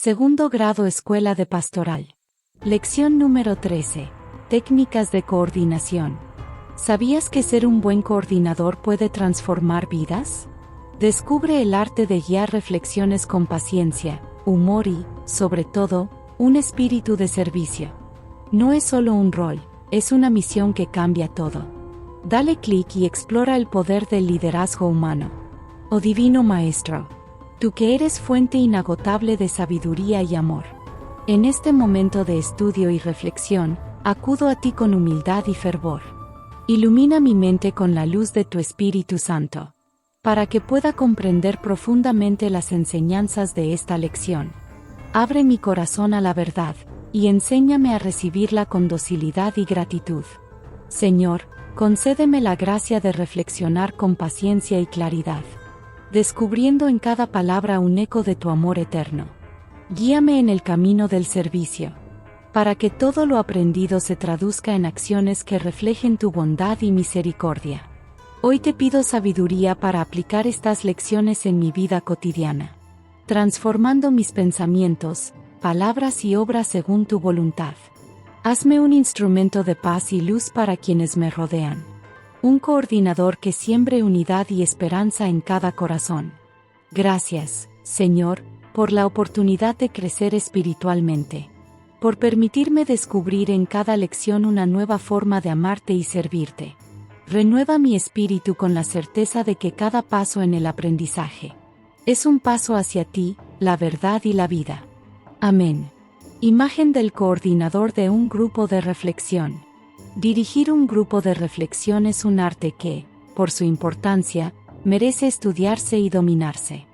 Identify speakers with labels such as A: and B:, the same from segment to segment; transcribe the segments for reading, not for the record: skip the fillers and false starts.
A: Segundo grado Escuela de Pastoral. Lección número 13. Técnicas de coordinación. ¿Sabías que ser un buen coordinador puede transformar vidas? Descubre el arte de guiar reflexiones con paciencia, humor y, sobre todo, un espíritu de servicio. No es solo un rol, es una misión que cambia todo. Dale clic y explora el poder del liderazgo humano. Oh Divino Maestro, tú que eres fuente inagotable de sabiduría y amor. En este momento de estudio y reflexión, acudo a ti con humildad y fervor. Ilumina mi mente con la luz de tu Espíritu Santo, para que pueda comprender profundamente las enseñanzas de esta lección. Abre mi corazón a la verdad, y enséñame a recibirla con docilidad y gratitud. Señor, concédeme la gracia de reflexionar con paciencia y claridad, descubriendo en cada palabra un eco de tu amor eterno. Guíame en el camino del servicio, para que todo lo aprendido se traduzca en acciones que reflejen tu bondad y misericordia. Hoy te pido sabiduría para aplicar estas lecciones en mi vida cotidiana, transformando mis pensamientos, palabras y obras según tu voluntad. Hazme un instrumento de paz y luz para quienes me rodean. Un coordinador que siembre unidad y esperanza en cada corazón. Gracias, Señor, por la oportunidad de crecer espiritualmente, por permitirme descubrir en cada lección una nueva forma de amarte y servirte. Renueva mi espíritu con la certeza de que cada paso en el aprendizaje es un paso hacia ti, la verdad y la vida. Amén. Imagen del coordinador de un grupo de reflexión. Dirigir un grupo de reflexión es un arte que, por su importancia, merece estudiarse y dominarse.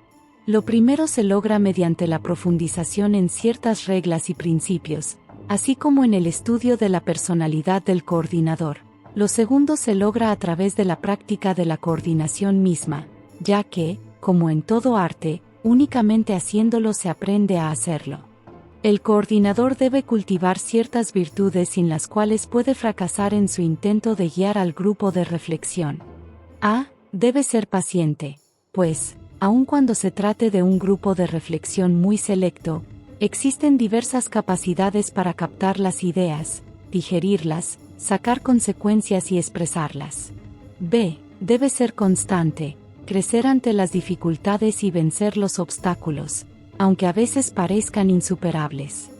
A: Lo primero se logra mediante la profundización en ciertas reglas y principios, así como en el estudio de la personalidad del coordinador. Lo segundo se logra a través de la práctica de la coordinación misma, ya que, como en todo arte, únicamente haciéndolo se aprende a hacerlo. El coordinador debe cultivar ciertas virtudes sin las cuales puede fracasar en su intento de guiar al grupo de reflexión. A. Debe ser paciente, pues, aun cuando se trate de un grupo de reflexión muy selecto, existen diversas capacidades para captar las ideas, digerirlas, sacar consecuencias y expresarlas. B. Debe ser constante, crecer ante las dificultades y vencer los obstáculos, aunque a veces parezcan insuperables.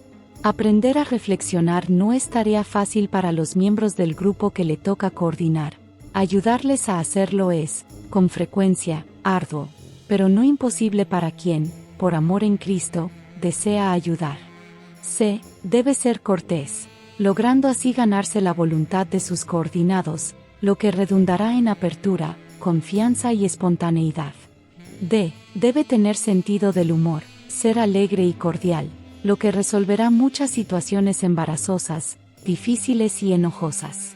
A: Aprender a reflexionar no es tarea fácil para los miembros del grupo que le toca coordinar. Ayudarles a hacerlo es, con frecuencia, arduo, pero no imposible para quien, por amor en Cristo, desea ayudar. C. Debe ser cortés, logrando así ganarse la voluntad de sus coordinados, lo que redundará en apertura, confianza y espontaneidad. D. Debe tener sentido del humor, ser alegre y cordial, lo que resolverá muchas situaciones embarazosas, difíciles y enojosas.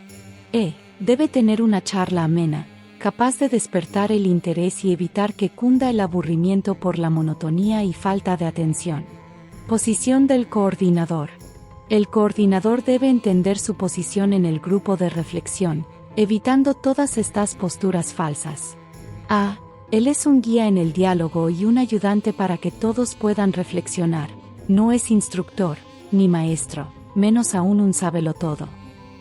A: E. Debe tener una charla amena, capaz de despertar el interés y evitar que cunda el aburrimiento por la monotonía y falta de atención. Posición del coordinador. El coordinador debe entender su posición en el grupo de reflexión, evitando todas estas posturas falsas. A. Él es un guía en el diálogo y un ayudante para que todos puedan reflexionar. No es instructor, ni maestro, menos aún un sabelotodo.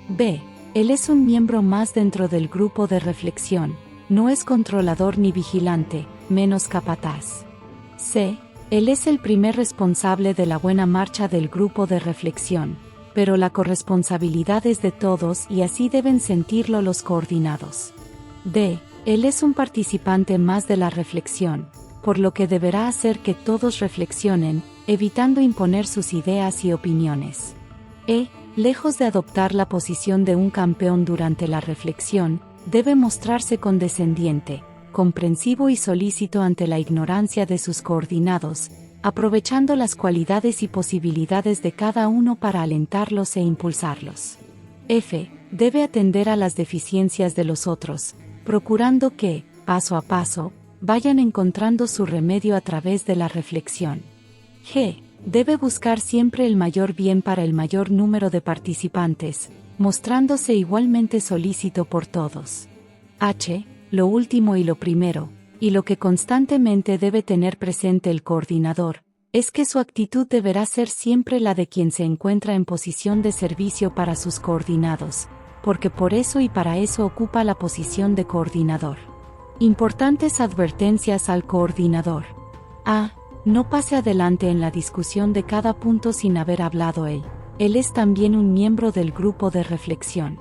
A: B. Él es un miembro más dentro del grupo de reflexión. No es controlador ni vigilante, menos capataz. C. Él es el primer responsable de la buena marcha del grupo de reflexión, pero la corresponsabilidad es de todos y así deben sentirlo los coordinados. D. Él es un participante más de la reflexión, por lo que deberá hacer que todos reflexionen, evitando imponer sus ideas y opiniones. E. Lejos de adoptar la posición de un campeón durante la reflexión, debe mostrarse condescendiente, comprensivo y solícito ante la ignorancia de sus coordinados, aprovechando las cualidades y posibilidades de cada uno para alentarlos e impulsarlos. F. Debe atender a las deficiencias de los otros, procurando que, paso a paso, vayan encontrando su remedio a través de la reflexión. G. Debe buscar siempre el mayor bien para el mayor número de participantes, mostrándose igualmente solícito por todos. H. Lo último y lo primero, y lo que constantemente debe tener presente el coordinador, es que su actitud deberá ser siempre la de quien se encuentra en posición de servicio para sus coordinados, porque por eso y para eso ocupa la posición de coordinador. Importantes advertencias al coordinador. A. No pase adelante en la discusión de cada punto sin haber hablado él. Él es también un miembro del grupo de reflexión.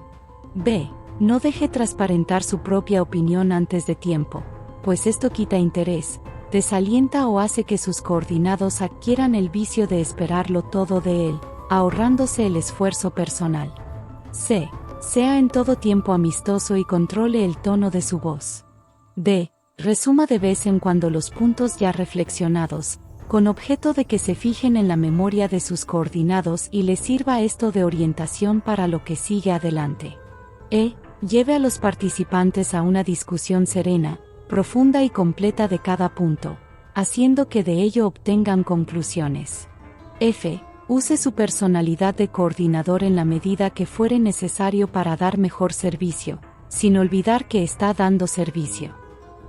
A: B. No deje transparentar su propia opinión antes de tiempo, pues esto quita interés, desalienta o hace que sus coordinados adquieran el vicio de esperarlo todo de él, ahorrándose el esfuerzo personal. C. Sea en todo tiempo amistoso y controle el tono de su voz. D. Resuma de vez en cuando los puntos ya reflexionados, con objeto de que se fijen en la memoria de sus coordinados y les sirva esto de orientación para lo que sigue adelante. E. Lleve a los participantes a una discusión serena, profunda y completa de cada punto, haciendo que de ello obtengan conclusiones. F. Use su personalidad de coordinador en la medida que fuere necesario para dar mejor servicio, sin olvidar que está dando servicio.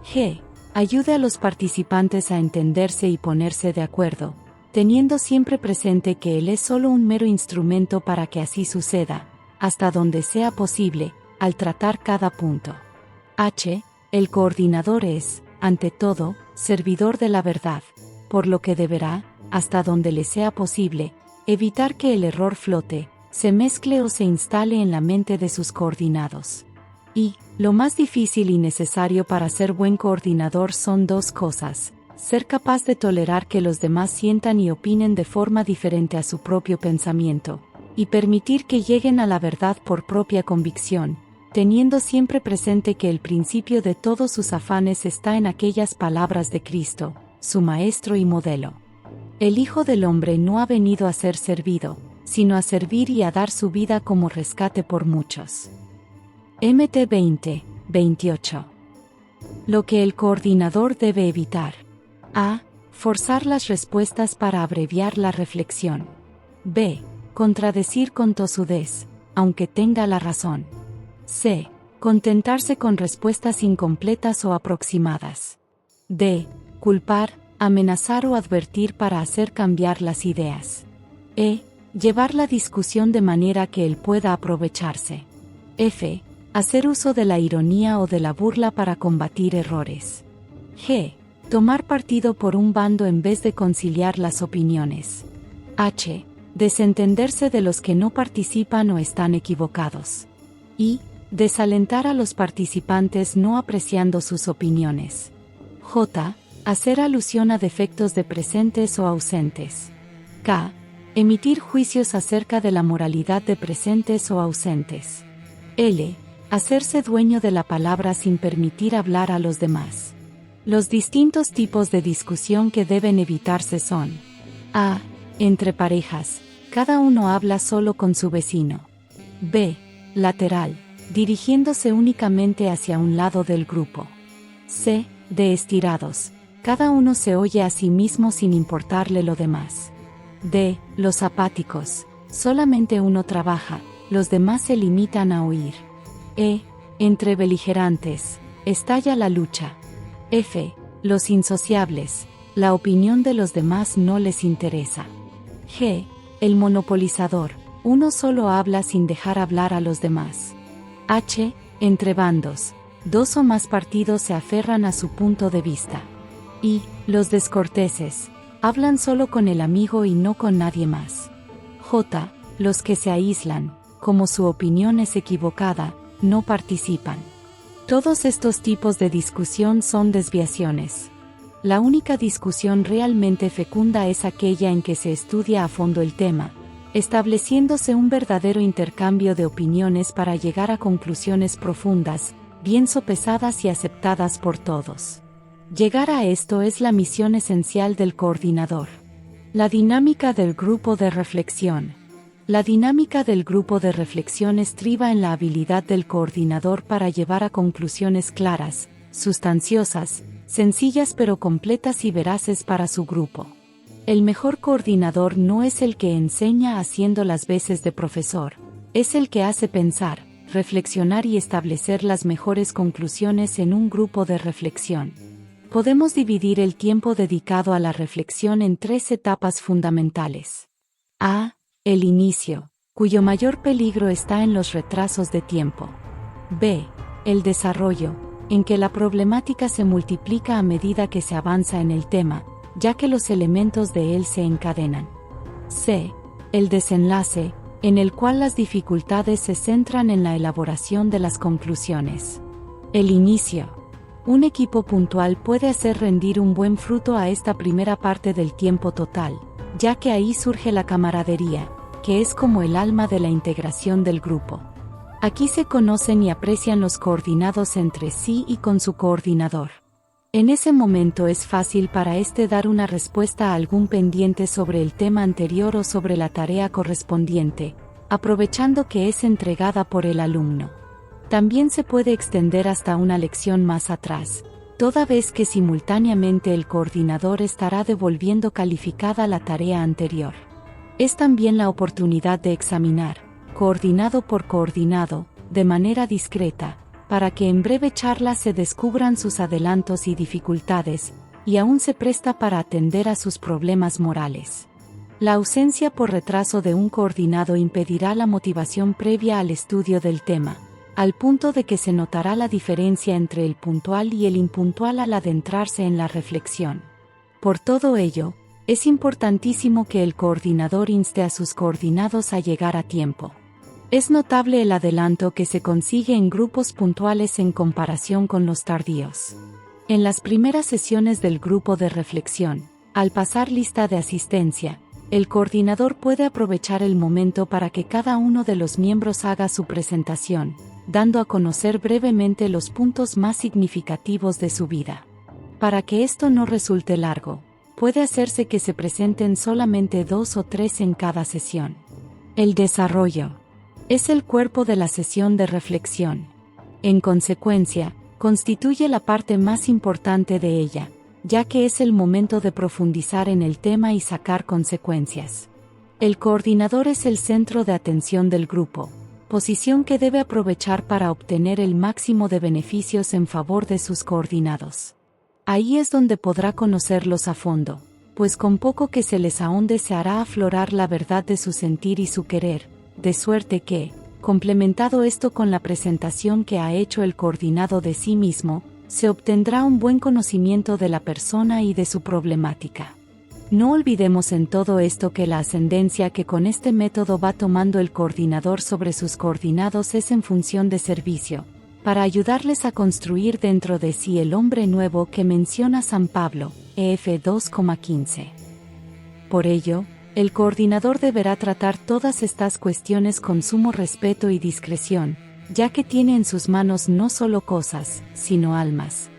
A: G. Ayude a los participantes a entenderse y ponerse de acuerdo, teniendo siempre presente que él es solo un mero instrumento para que así suceda, hasta donde sea posible, al tratar cada punto. H. El coordinador es, ante todo, servidor de la verdad, por lo que deberá, hasta donde le sea posible, evitar que el error flote, se mezcle o se instale en la mente de sus coordinados. Y, lo más difícil y necesario para ser buen coordinador son dos cosas: ser capaz de tolerar que los demás sientan y opinen de forma diferente a su propio pensamiento, y permitir que lleguen a la verdad por propia convicción, teniendo siempre presente que el principio de todos sus afanes está en aquellas palabras de Cristo, su Maestro y modelo. El Hijo del Hombre no ha venido a ser servido, sino a servir y a dar su vida como rescate por muchos. MT 20:28. Lo que el coordinador debe evitar. A. Forzar las respuestas para abreviar la reflexión. B. Contradecir con tosudez, aunque tenga la razón. C. Contentarse con respuestas incompletas o aproximadas. D. Culpar, amenazar o advertir para hacer cambiar las ideas. E. Llevar la discusión de manera que él pueda aprovecharse. F. Hacer uso de la ironía o de la burla para combatir errores. G. Tomar partido por un bando en vez de conciliar las opiniones. H. Desentenderse de los que no participan o están equivocados. I. Desalentar a los participantes no apreciando sus opiniones. J. Hacer alusión a defectos de presentes o ausentes. K. Emitir juicios acerca de la moralidad de presentes o ausentes. L. Hacerse dueño de la palabra sin permitir hablar a los demás. Los distintos tipos de discusión que deben evitarse son: A. Entre parejas, cada uno habla solo con su vecino. B. Lateral, dirigiéndose únicamente hacia un lado del grupo. C. De estirados, cada uno se oye a sí mismo sin importarle lo demás. D. Los apáticos, solamente uno trabaja, los demás se limitan a oír. E. Entre beligerantes, estalla la lucha. F. Los insociables, la opinión de los demás no les interesa. G. El monopolizador, uno solo habla sin dejar hablar a los demás. H. Entre bandos, dos o más partidos se aferran a su punto de vista. I. Los descorteses, hablan solo con el amigo y no con nadie más. J. Los que se aíslan, como su opinión es equivocada, no participan. Todos estos tipos de discusión son desviaciones. La única discusión realmente fecunda es aquella en que se estudia a fondo el tema, estableciéndose un verdadero intercambio de opiniones para llegar a conclusiones profundas, bien sopesadas y aceptadas por todos. Llegar a esto es la misión esencial del coordinador. La dinámica del grupo de reflexión. La dinámica del grupo de reflexión estriba en la habilidad del coordinador para llevar a conclusiones claras, sustanciosas, sencillas pero completas y veraces para su grupo. El mejor coordinador no es el que enseña haciendo las veces de profesor, es el que hace pensar, reflexionar y establecer las mejores conclusiones en un grupo de reflexión. Podemos dividir el tiempo dedicado a la reflexión en 3 etapas fundamentales. A. El inicio, cuyo mayor peligro está en los retrasos de tiempo. B. El desarrollo, en que la problemática se multiplica a medida que se avanza en el tema, ya que los elementos de él se encadenan. C. El desenlace, en el cual las dificultades se centran en la elaboración de las conclusiones. El inicio. Un equipo puntual puede hacer rendir un buen fruto a esta primera parte del tiempo total, ya que ahí surge la camaradería, que es como el alma de la integración del grupo. Aquí se conocen y aprecian los coordinados entre sí y con su coordinador. En ese momento es fácil para éste dar una respuesta a algún pendiente sobre el tema anterior o sobre la tarea correspondiente, aprovechando que es entregada por el alumno. También se puede extender hasta una lección más atrás, toda vez que simultáneamente el coordinador estará devolviendo calificada la tarea anterior. Es también la oportunidad de examinar, coordinado por coordinado, de manera discreta, para que en breve charla se descubran sus adelantos y dificultades, y aún se presta para atender a sus problemas morales. La ausencia por retraso de un coordinado impedirá la motivación previa al estudio del tema, al punto de que se notará la diferencia entre el puntual y el impuntual al adentrarse en la reflexión. Por todo ello, es importantísimo que el coordinador inste a sus coordinados a llegar a tiempo. Es notable el adelanto que se consigue en grupos puntuales en comparación con los tardíos. En las primeras sesiones del grupo de reflexión, al pasar lista de asistencia, el coordinador puede aprovechar el momento para que cada uno de los miembros haga su presentación, dando a conocer brevemente los puntos más significativos de su vida. Para que esto no resulte largo, puede hacerse que se presenten solamente 2 o 3 en cada sesión. El desarrollo es el cuerpo de la sesión de reflexión. En consecuencia, constituye la parte más importante de ella, ya que es el momento de profundizar en el tema y sacar consecuencias. El coordinador es el centro de atención del grupo, posición que debe aprovechar para obtener el máximo de beneficios en favor de sus coordinados. Ahí es donde podrá conocerlos a fondo, pues con poco que se les ahonde se hará aflorar la verdad de su sentir y su querer, de suerte que, complementado esto con la presentación que ha hecho el coordinado de sí mismo, se obtendrá un buen conocimiento de la persona y de su problemática. No olvidemos en todo esto que la ascendencia que con este método va tomando el coordinador sobre sus coordinados es en función de servicio, para ayudarles a construir dentro de sí el hombre nuevo que menciona San Pablo, Ef 2,15. Por ello, el coordinador deberá tratar todas estas cuestiones con sumo respeto y discreción, ya que tiene en sus manos no solo cosas, sino almas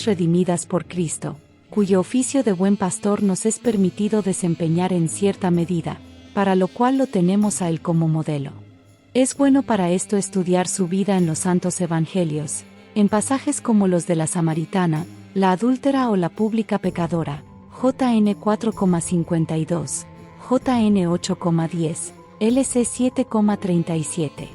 A: redimidas por Cristo, cuyo oficio de buen pastor nos es permitido desempeñar en cierta medida, para lo cual lo tenemos a él como modelo. Es bueno para esto estudiar su vida en los santos evangelios, en pasajes como los de la samaritana, la adúltera o la pública pecadora, JN 4,52, JN 8,10, LC 7,37.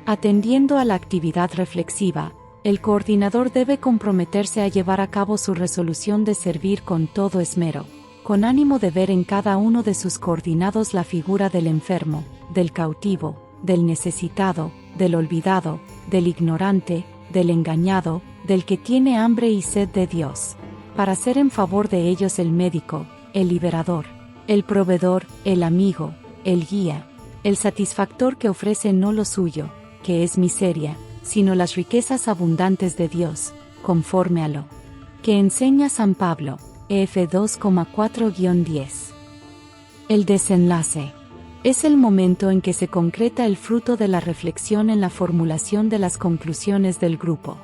A: Atendiendo a la actividad reflexiva, el coordinador debe comprometerse a llevar a cabo su resolución de servir con todo esmero, con ánimo de ver en cada uno de sus coordinados la figura del enfermo, del cautivo, del necesitado, del olvidado, del ignorante, del engañado, del que tiene hambre y sed de Dios, para ser en favor de ellos el médico, el liberador, el proveedor, el amigo, el guía, el satisfactor que ofrece no lo suyo, que es miseria, sino las riquezas abundantes de Dios, conforme a lo que enseña San Pablo, Ef 2,4-10. El desenlace es el momento en que se concreta el fruto de la reflexión en la formulación de las conclusiones del grupo.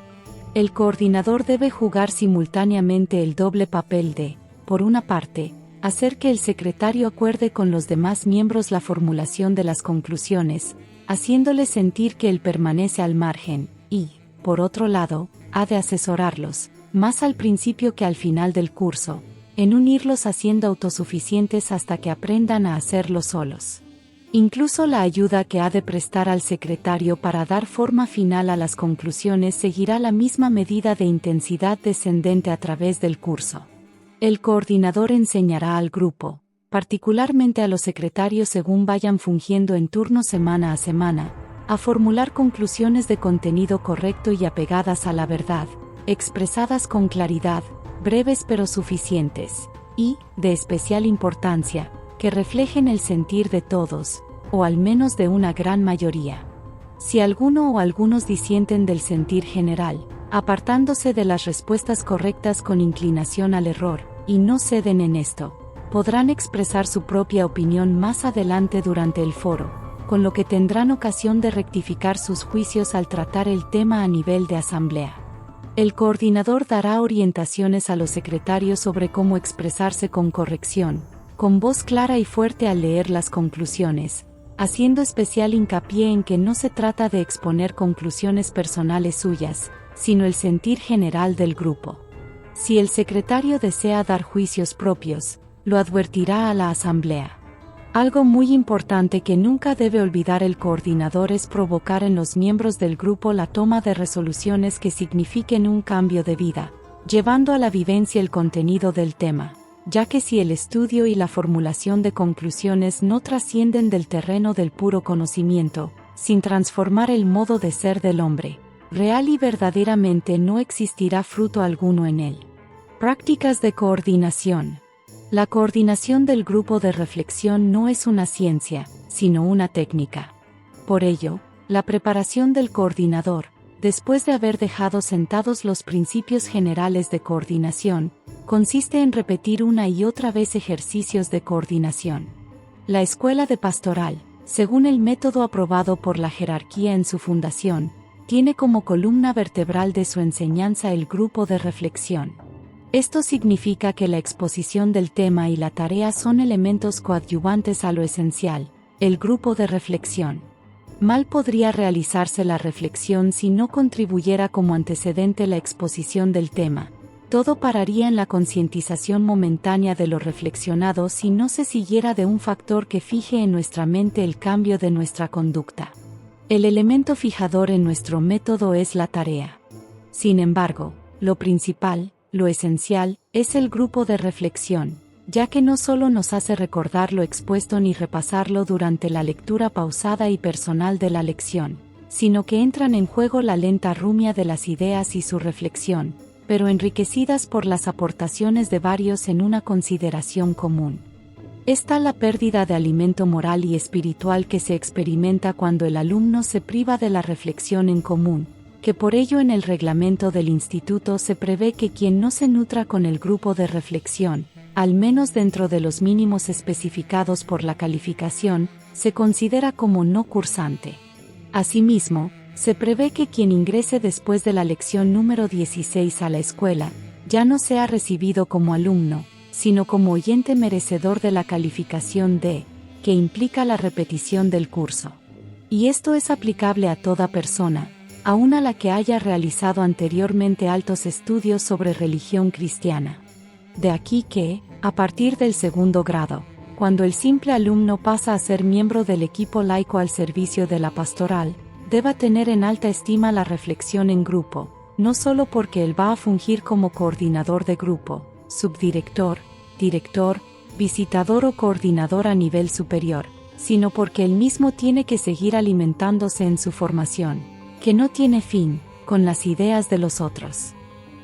A: El coordinador debe jugar simultáneamente el doble papel de, por una parte, hacer que el secretario acuerde con los demás miembros la formulación de las conclusiones, haciéndole sentir que él permanece al margen, y, por otro lado, ha de asesorarlos, más al principio que al final del curso, en unirlos haciendo autosuficientes hasta que aprendan a hacerlo solos. Incluso la ayuda que ha de prestar al secretario para dar forma final a las conclusiones seguirá la misma medida de intensidad descendente a través del curso. El coordinador enseñará al grupo, particularmente a los secretarios según vayan fungiendo en turno semana a semana, a formular conclusiones de contenido correcto y apegadas a la verdad, expresadas con claridad, breves pero suficientes, y, de especial importancia, que reflejen el sentir de todos, o al menos de una gran mayoría. Si alguno o algunos disienten del sentir general, apartándose de las respuestas correctas con inclinación al error, y no ceden en esto, podrán expresar su propia opinión más adelante durante el foro, con lo que tendrán ocasión de rectificar sus juicios al tratar el tema a nivel de asamblea. El coordinador dará orientaciones a los secretarios sobre cómo expresarse con corrección, con voz clara y fuerte al leer las conclusiones, haciendo especial hincapié en que no se trata de exponer conclusiones personales suyas, sino el sentir general del grupo. Si el secretario desea dar juicios propios, lo advertirá a la asamblea. Algo muy importante que nunca debe olvidar el coordinador es provocar en los miembros del grupo la toma de resoluciones que signifiquen un cambio de vida, llevando a la vivencia el contenido del tema, ya que si el estudio y la formulación de conclusiones no trascienden del terreno del puro conocimiento, sin transformar el modo de ser del hombre, real y verdaderamente no existirá fruto alguno en él. Prácticas de coordinación. La coordinación del grupo de reflexión no es una ciencia, sino una técnica. Por ello, la preparación del coordinador, después de haber dejado sentados los principios generales de coordinación, consiste en repetir una y otra vez ejercicios de coordinación. La escuela de pastoral, según el método aprobado por la jerarquía en su fundación, tiene como columna vertebral de su enseñanza el grupo de reflexión. Esto significa que la exposición del tema y la tarea son elementos coadyuvantes a lo esencial, el grupo de reflexión. Mal podría realizarse la reflexión si no contribuyera como antecedente la exposición del tema. Todo pararía en la concientización momentánea de lo reflexionado si no se siguiera de un factor que fije en nuestra mente el cambio de nuestra conducta. El elemento fijador en nuestro método es la tarea. Sin embargo, lo principal, lo esencial, es el grupo de reflexión, ya que no solo nos hace recordar lo expuesto ni repasarlo durante la lectura pausada y personal de la lección, sino que entran en juego la lenta rumia de las ideas y su reflexión, pero enriquecidas por las aportaciones de varios en una consideración común. Es tal la pérdida de alimento moral y espiritual que se experimenta cuando el alumno se priva de la reflexión en común, que por ello en el reglamento del instituto se prevé que quien no se nutra con el grupo de reflexión, al menos dentro de los mínimos especificados por la calificación, se considera como no cursante. Asimismo, se prevé que quien ingrese después de la lección número 16 a la escuela, ya no sea recibido como alumno, sino como oyente merecedor de la calificación D, que implica la repetición del curso. Y esto es aplicable a toda persona, aun a la que haya realizado anteriormente altos estudios sobre religión cristiana. De aquí que, a partir del segundo grado, cuando el simple alumno pasa a ser miembro del equipo laico al servicio de la pastoral, deba tener en alta estima la reflexión en grupo, no solo porque él va a fungir como coordinador de grupo, subdirector, director, visitador o coordinador a nivel superior, sino porque él mismo tiene que seguir alimentándose en su formación, que no tiene fin, con las ideas de los otros.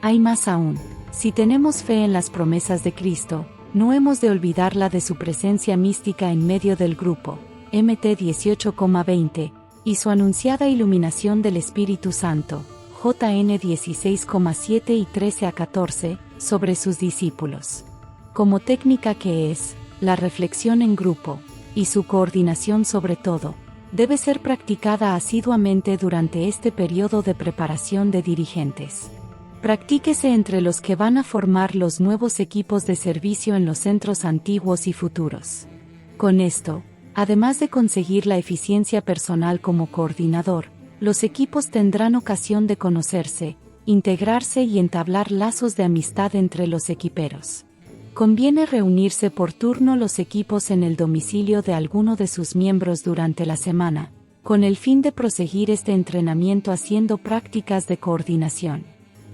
A: Hay más aún, si tenemos fe en las promesas de Cristo, no hemos de olvidarla de su presencia mística en medio del grupo, MT 18,20, y su anunciada iluminación del Espíritu Santo, JN 16,7 y 13 a 14, sobre sus discípulos. Como técnica que es, la reflexión en grupo, y su coordinación sobre todo, debe ser practicada asiduamente durante este periodo de preparación de dirigentes. Practíquese entre los que van a formar los nuevos equipos de servicio en los centros antiguos y futuros. Con esto, además de conseguir la eficiencia personal como coordinador, los equipos tendrán ocasión de conocerse, integrarse y entablar lazos de amistad entre los equiperos. Conviene reunirse por turno los equipos en el domicilio de alguno de sus miembros durante la semana, con el fin de proseguir este entrenamiento haciendo prácticas de coordinación.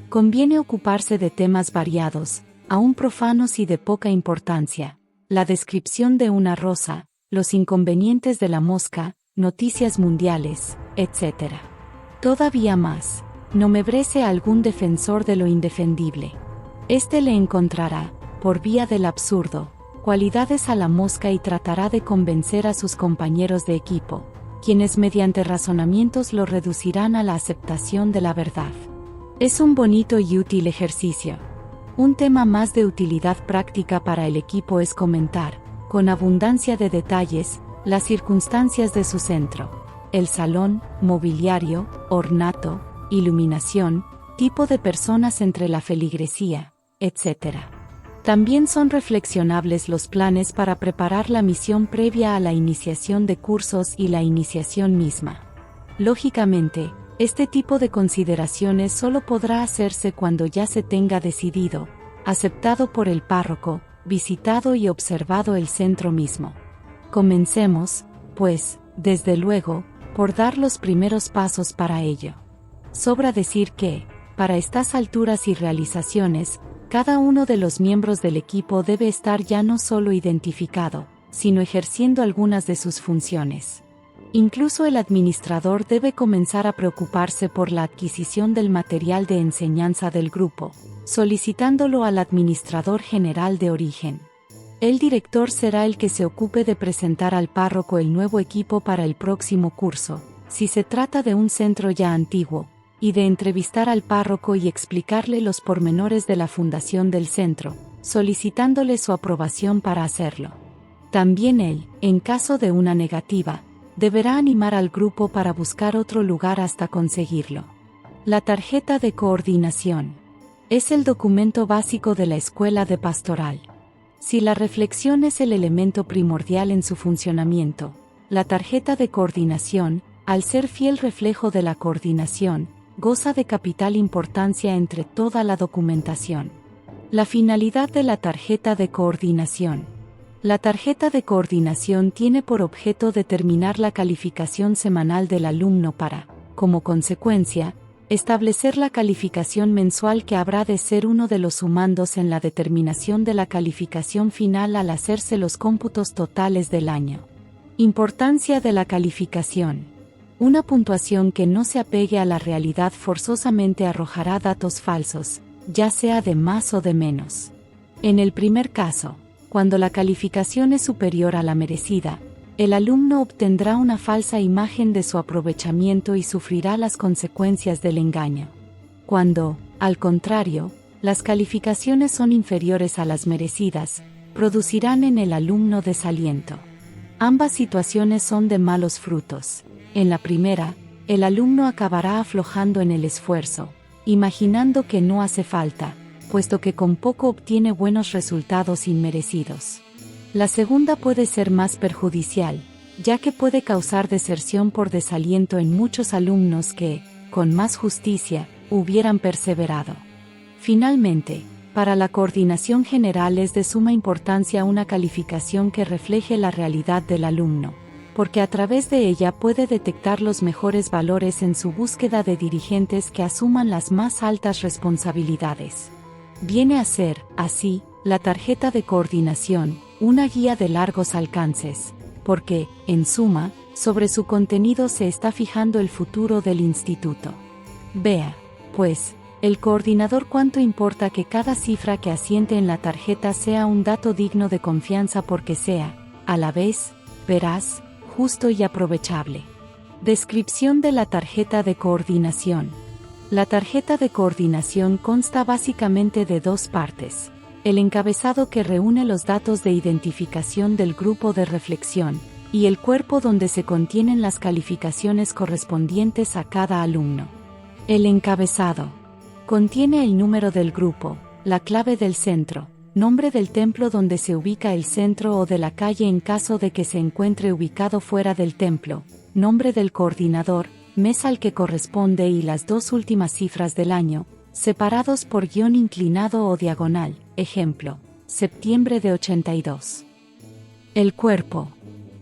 A: Conviene ocuparse de temas variados, aún profanos y de poca importancia: la descripción de una rosa, los inconvenientes de la mosca, noticias mundiales, etc. Todavía más, nombrese a algún defensor de lo indefendible. Este le encontrará, por vía del absurdo, cualidades a la mosca y tratará de convencer a sus compañeros de equipo, quienes mediante razonamientos lo reducirán a la aceptación de la verdad. Es un bonito y útil ejercicio. Un tema más de utilidad práctica para el equipo es comentar, con abundancia de detalles, las circunstancias de su centro: el salón, mobiliario, ornato, iluminación, tipo de personas entre la feligresía, etc. También son reflexionables los planes para preparar la misión previa a la iniciación de cursos y la iniciación misma. Lógicamente, este tipo de consideraciones solo podrá hacerse cuando ya se tenga decidido, aceptado por el párroco, visitado y observado el centro mismo. Comencemos, pues, desde luego, por dar los primeros pasos para ello. Sobra decir que, para estas alturas y realizaciones, cada uno de los miembros del equipo debe estar ya no solo identificado, sino ejerciendo algunas de sus funciones. Incluso el administrador debe comenzar a preocuparse por la adquisición del material de enseñanza del grupo, solicitándolo al administrador general de origen. El director será el que se ocupe de presentar al párroco el nuevo equipo para el próximo curso, si se trata de un centro ya antiguo, y de entrevistar al párroco y explicarle los pormenores de la fundación del centro, solicitándole su aprobación para hacerlo. También él, en caso de una negativa, deberá animar al grupo para buscar otro lugar hasta conseguirlo. La tarjeta de coordinación es el documento básico de la escuela de pastoral. Si la reflexión es el elemento primordial en su funcionamiento, la tarjeta de coordinación, al ser fiel reflejo de la coordinación, goza de capital importancia entre toda la documentación. La finalidad de la tarjeta de coordinación. La tarjeta de coordinación tiene por objeto determinar la calificación semanal del alumno para, como consecuencia, establecer la calificación mensual que habrá de ser uno de los sumandos en la determinación de la calificación final al hacerse los cómputos totales del año. Importancia de la calificación. Una puntuación que no se apegue a la realidad forzosamente arrojará datos falsos, ya sea de más o de menos. En el primer caso, cuando la calificación es superior a la merecida, el alumno obtendrá una falsa imagen de su aprovechamiento y sufrirá las consecuencias del engaño. Cuando, al contrario, las calificaciones son inferiores a las merecidas, producirán en el alumno desaliento. Ambas situaciones son de malos frutos. En la primera, el alumno acabará aflojando en el esfuerzo, imaginando que no hace falta, puesto que con poco obtiene buenos resultados inmerecidos. La segunda puede ser más perjudicial, ya que puede causar deserción por desaliento en muchos alumnos que, con más justicia, hubieran perseverado. Finalmente, para la coordinación general es de suma importancia una calificación que refleje la realidad del alumno, porque a través de ella puede detectar los mejores valores en su búsqueda de dirigentes que asuman las más altas responsabilidades. Viene a ser, así, la tarjeta de coordinación, una guía de largos alcances, porque, en suma, sobre su contenido se está fijando el futuro del instituto. Vea, pues, el coordinador cuánto importa que cada cifra que asiente en la tarjeta sea un dato digno de confianza porque sea, a la vez, veraz, justo y aprovechable. Descripción de la tarjeta de coordinación. La tarjeta de coordinación consta básicamente de dos partes: el encabezado que reúne los datos de identificación del grupo de reflexión, y el cuerpo donde se contienen las calificaciones correspondientes a cada alumno. El encabezado contiene el número del grupo, la clave del centro, nombre del templo donde se ubica el centro o de la calle en caso de que se encuentre ubicado fuera del templo, nombre del coordinador, mes al que corresponde y las dos últimas cifras del año, separados por guión inclinado o diagonal, ejemplo, septiembre de 82. El cuerpo.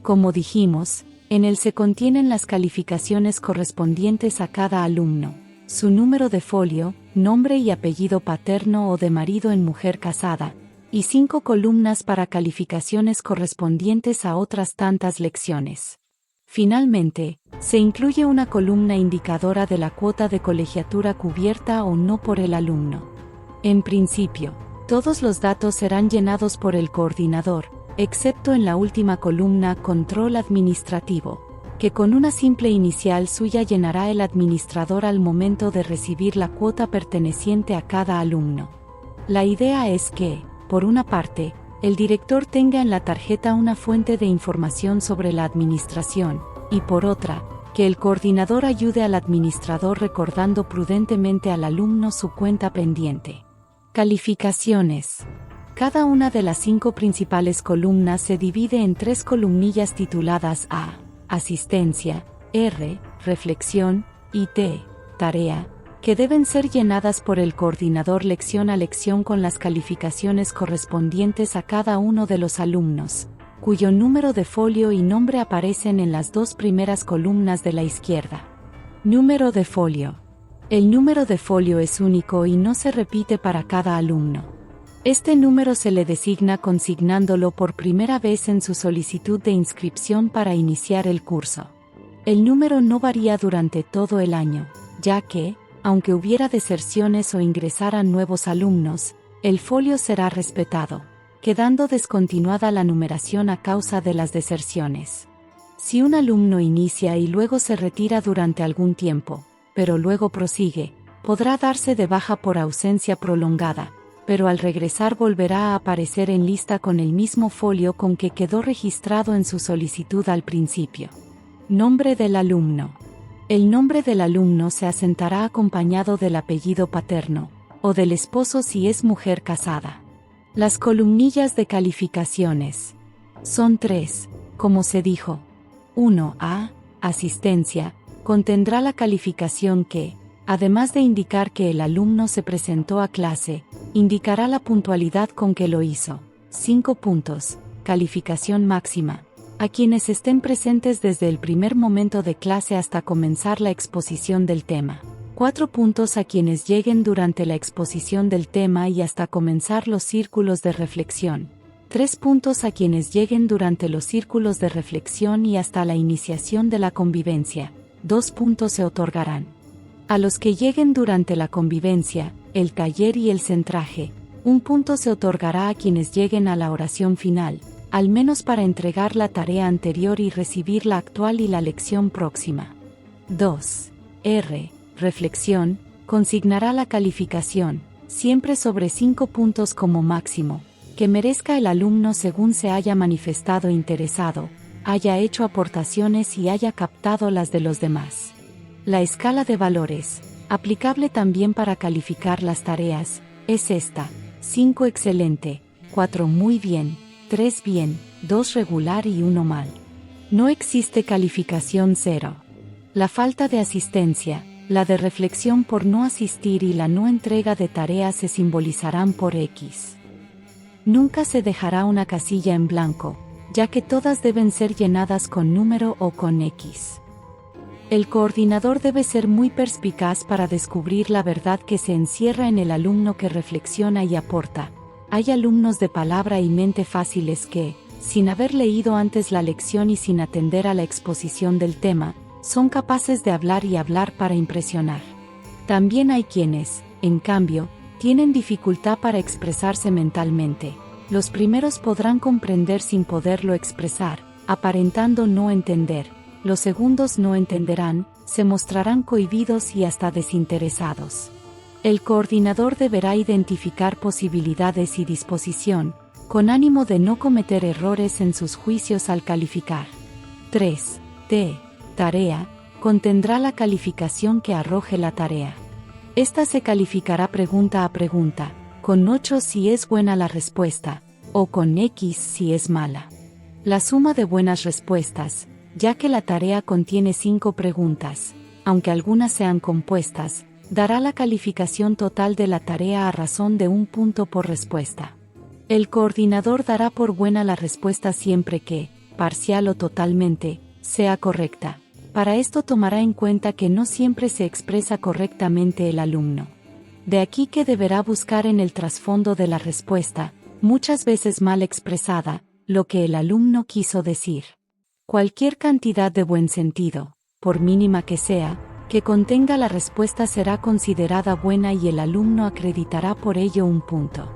A: Como dijimos, en él se contienen las calificaciones correspondientes a cada alumno, su número de folio, nombre y apellido paterno o de marido en mujer casada, y 5 columnas para calificaciones correspondientes a otras tantas lecciones. Finalmente, se incluye una columna indicadora de la cuota de colegiatura cubierta o no por el alumno. En principio, todos los datos serán llenados por el coordinador, excepto en la última columna Control Administrativo, que con una simple inicial suya llenará el administrador al momento de recibir la cuota perteneciente a cada alumno. La idea es que, por una parte, el director tenga en la tarjeta una fuente de información sobre la administración, y por otra, que el coordinador ayude al administrador recordando prudentemente al alumno su cuenta pendiente. Calificaciones. Cada una de las 5 principales columnas se divide en 3 columnillas tituladas A, asistencia, R, reflexión, y T, tarea, que deben ser llenadas por el coordinador lección a lección con las calificaciones correspondientes a cada uno de los alumnos, cuyo número de folio y nombre aparecen en las 2 primeras columnas de la izquierda. Número de folio. El número de folio es único y no se repite para cada alumno. Este número se le designa consignándolo por primera vez en su solicitud de inscripción para iniciar el curso. El número no varía durante todo el año, ya que, aunque hubiera deserciones o ingresaran nuevos alumnos, el folio será respetado, quedando descontinuada la numeración a causa de las deserciones. Si un alumno inicia y luego se retira durante algún tiempo, pero luego prosigue, podrá darse de baja por ausencia prolongada, pero al regresar volverá a aparecer en lista con el mismo folio con que quedó registrado en su solicitud al principio. Nombre del alumno. El nombre del alumno se asentará acompañado del apellido paterno, o del esposo si es mujer casada. Las columnillas de calificaciones. Son 3, como se dijo. 1A, asistencia, contendrá la calificación que, además de indicar que el alumno se presentó a clase, indicará la puntualidad con que lo hizo. 5 puntos, calificación máxima, a quienes estén presentes desde el primer momento de clase hasta comenzar la exposición del tema. 4 puntos a quienes lleguen durante la exposición del tema y hasta comenzar los círculos de reflexión. 3 puntos a quienes lleguen durante los círculos de reflexión y hasta la iniciación de la convivencia. 2 puntos se otorgarán a los que lleguen durante la convivencia, el taller y el centraje. 1 punto se otorgará a quienes lleguen a la oración final, al menos para entregar la tarea anterior y recibir la actual y la lección próxima. 2. R. Reflexión, consignará la calificación, siempre sobre 5 puntos como máximo, que merezca el alumno según se haya manifestado interesado, haya hecho aportaciones y haya captado las de los demás. La escala de valores, aplicable también para calificar las tareas, es esta: 5 excelente, 4 muy bien, 3 bien, 2 regular y 1 mal. No existe calificación 0. La falta de asistencia, la de reflexión por no asistir y la no entrega de tareas se simbolizarán por X. Nunca se dejará una casilla en blanco, ya que todas deben ser llenadas con número o con X. El coordinador debe ser muy perspicaz para descubrir la verdad que se encierra en el alumno que reflexiona y aporta. Hay alumnos de palabra y mente fáciles que, sin haber leído antes la lección y sin atender a la exposición del tema, son capaces de hablar y hablar para impresionar. También hay quienes, en cambio, tienen dificultad para expresarse mentalmente. Los primeros podrán comprender sin poderlo expresar, aparentando no entender. Los segundos no entenderán, se mostrarán cohibidos y hasta desinteresados. El coordinador deberá identificar posibilidades y disposición, con ánimo de no cometer errores en sus juicios al calificar. 3. T. Tarea, contendrá la calificación que arroje la tarea. Esta se calificará pregunta a pregunta, con 8 si es buena la respuesta, o con X si es mala. La suma de buenas respuestas, ya que la tarea contiene 5 preguntas, aunque algunas sean compuestas, dará la calificación total de la tarea a razón de 1 punto por respuesta. El coordinador dará por buena la respuesta siempre que, parcial o totalmente, sea correcta. Para esto tomará en cuenta que no siempre se expresa correctamente el alumno. De aquí que deberá buscar en el trasfondo de la respuesta, muchas veces mal expresada, lo que el alumno quiso decir. Cualquier cantidad de buen sentido, por mínima que sea, que contenga la respuesta será considerada buena y el alumno acreditará por ello un punto.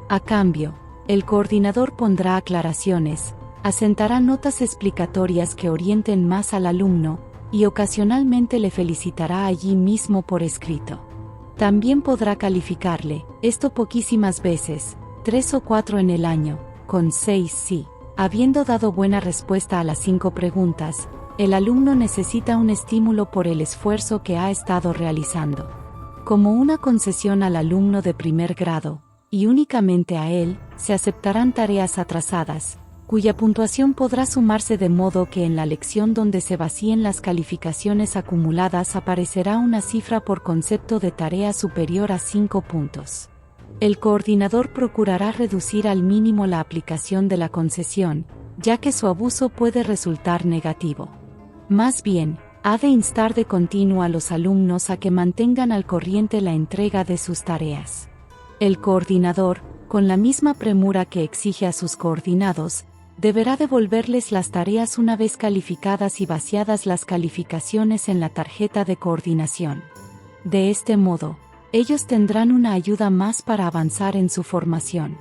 A: A cambio, el coordinador pondrá aclaraciones, asentará notas explicatorias que orienten más al alumno, y ocasionalmente le felicitará allí mismo por escrito. También podrá calificarle, esto poquísimas veces, 3 o 4 en el año, con 6 sí. Habiendo dado buena respuesta a las 5 preguntas, el alumno necesita un estímulo por el esfuerzo que ha estado realizando. Como una concesión al alumno de primer grado, y únicamente a él, se aceptarán tareas atrasadas, cuya puntuación podrá sumarse de modo que en la lección donde se vacíen las calificaciones acumuladas aparecerá una cifra por concepto de tarea superior a 5 puntos. El coordinador procurará reducir al mínimo la aplicación de la concesión, ya que su abuso puede resultar negativo. Más bien, ha de instar de continuo a los alumnos a que mantengan al corriente la entrega de sus tareas. El coordinador, con la misma premura que exige a sus coordinados, deberá devolverles las tareas una vez calificadas y vaciadas las calificaciones en la tarjeta de coordinación. De este modo, ellos tendrán una ayuda más para avanzar en su formación.